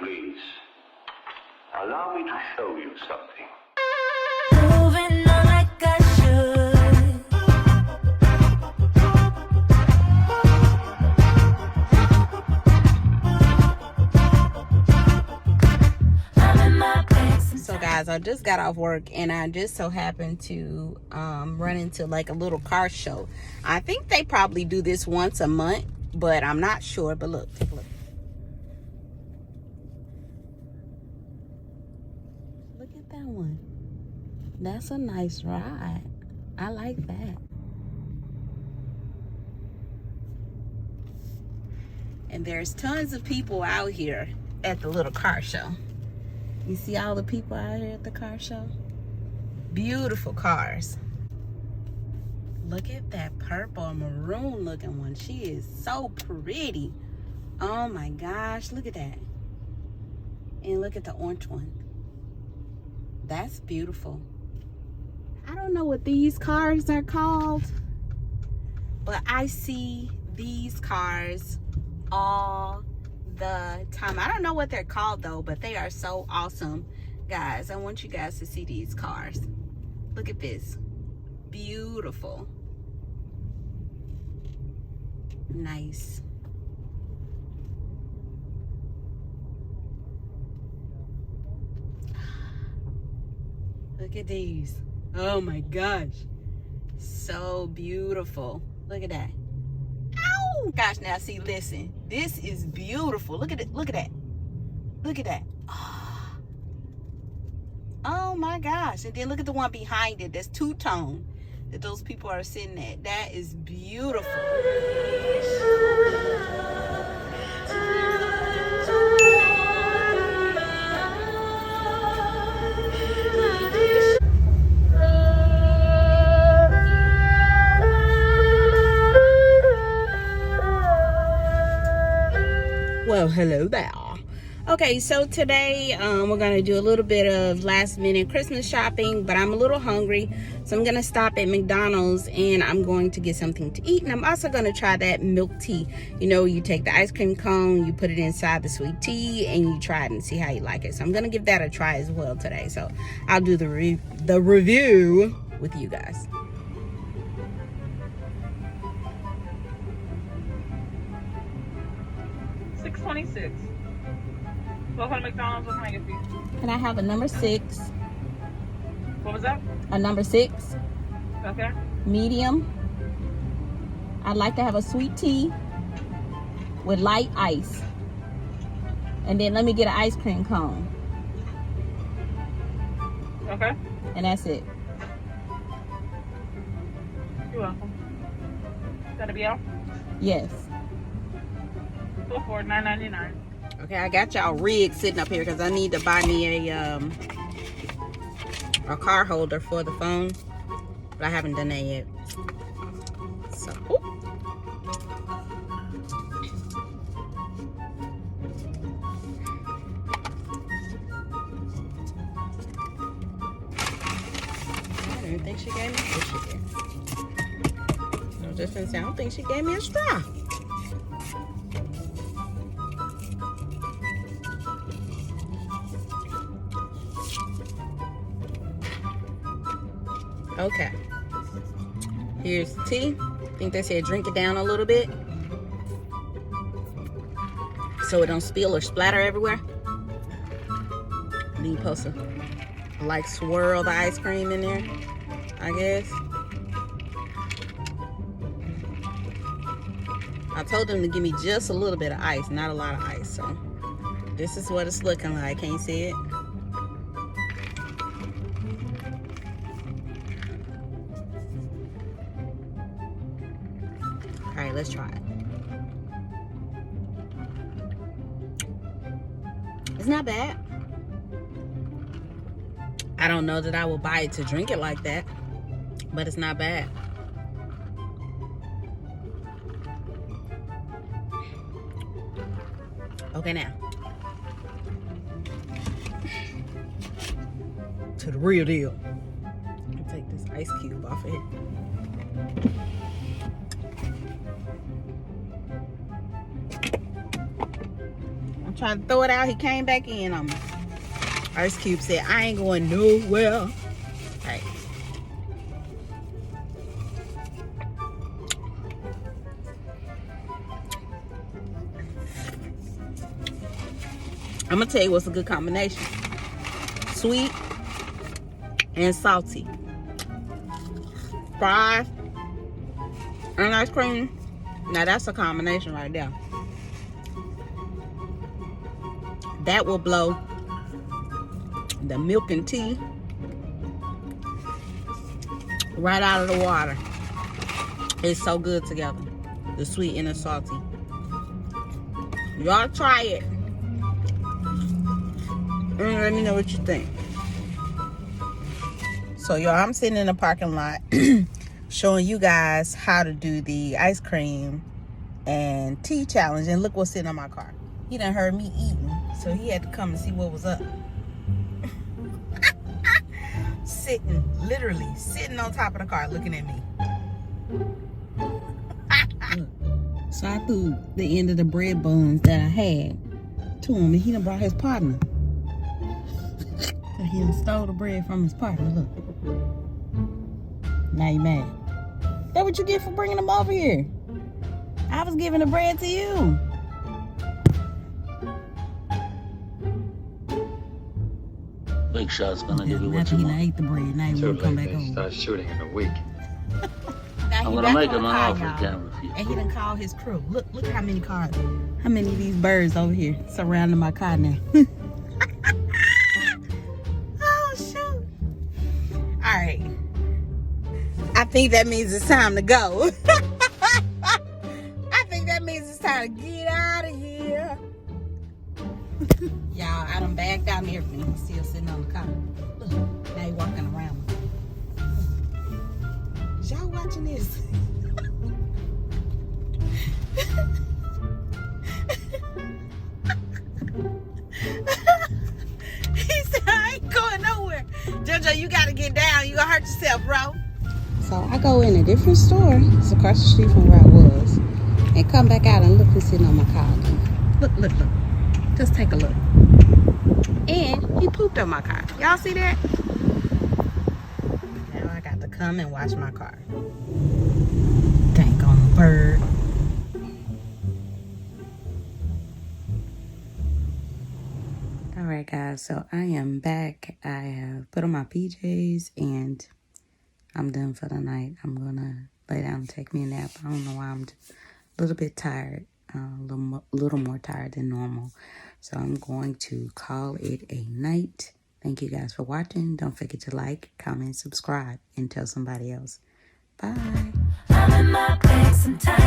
please. Allow me to show you something. Moving on like I should. I'm in my place. So guys, I just got off work and I just so happened to run into like a little car show. I think they probably do this once a month, but I'm not sure. But look, take a look. Look at that one. That's a nice ride. I like that. And there's tons of people out here at the little car show. You see all the people out here at the car show? Beautiful cars. Look at that purple maroon looking one. She is so pretty. Oh my gosh, look at that. And look at the orange one. That's beautiful. I don't know what these cars are called, but I see these cars all the time. I don't know what they're called though, but they are so awesome. Guys, I want you guys to see these cars. Look at this. Beautiful. Nice. Look at these. Oh my gosh. So beautiful. Look at that. Ow! Gosh, now see, listen. This is beautiful. Look at it. Look at that. Look at that. Oh my gosh. And then look at the one behind it. That's two-tone that those people are sitting at. That is beautiful. Well, hello there. Okay, so today we're gonna do a little bit of last minute Christmas shopping, but I'm a little hungry, so I'm gonna stop at McDonald's and I'm going to get something to eat. And I'm also gonna try that milk tea. You know, you take the ice cream cone, you put it inside the sweet tea, and you try it and see how you like it. So I'm gonna give that a try as well today. So I'll do the review with you guys. $6.26. Welcome to McDonald's. What can I get for you? Can I have a number 6? What was that? A number 6. Okay. Medium. I'd like to have a sweet tea with light ice. And then let me get an ice cream cone. Okay. And that's it. You're welcome. That'll be all? Yes. Go for it. $9.99. Okay, I got y'all rigged sitting up here because I need to buy me a car holder for the phone. But I haven't done that yet. So, I didn't think she gave me what she did. I was just gonna say, I don't think she gave me a straw. Okay, here's the tea. I think they said drink it down a little bit so it don't spill or splatter everywhere. Then you're supposed to like swirl the ice cream in there, I guess. I told them to give me just a little bit of ice, not a lot of ice. So this is what it's looking like. Can you see it? All right, let's try it. It's not bad. I don't know that I will buy it to drink it like that, but it's not bad. Okay, now to the real deal. I'll take this ice cube off of here. I'm trying to throw it out. He came back in on me. Ice Cube said, I ain't going nowhere. All right. I'm gonna tell you what's a good combination. Sweet and salty. Fries and ice cream. Now that's a combination right there. That will blow the milk and tea right out of the water. It's so good together. The sweet and the salty. Y'all try it. And let me know what you think. So y'all, I'm sitting in the parking lot showing you guys how to do the ice cream and tea challenge. And look what's sitting on my car. He done heard me eating, so he had to come and see what was up. Literally sitting on top of the car looking at me. So I threw the end of the bread buns that I had to him, and he done brought his partner. So he done stole the bread from his partner. Look. Now you mad. That what you get for bringing them over here? I was giving the bread to you. Big Shot's gonna give you what you want. He ate the bread. Now he won't come back over. Start shooting in a week. I'm gonna make him an offer, camera. And he done called his crew. Look how many cars. How many of these birds over here surrounding my car now? Oh shoot. Alright. I think that means it's time to go. I think that means it's time to get out of here. Y'all, I done bagged out and everything. He's still sitting on the car. Look, now he walking around. Is y'all watching this? He said, I ain't going nowhere. JoJo, you gotta get down. You gonna hurt yourself, bro. So I go in a different store. It's across the street from where I was. And come back out and look who's sitting on my car again. Look. Just take a look. And he pooped on my car. Y'all see that? Now I got to come and wash my car. Dang on the bird. Alright guys, so I am back. I have put on my PJs and I'm done for the night. I'm gonna lay down and take me a nap. I don't know why I'm a little bit tired. A little more tired than normal. So I'm going to call it a night. Thank you guys for watching. Don't forget to like, comment, subscribe, and tell somebody else. Bye. I'm in my bag sometimes.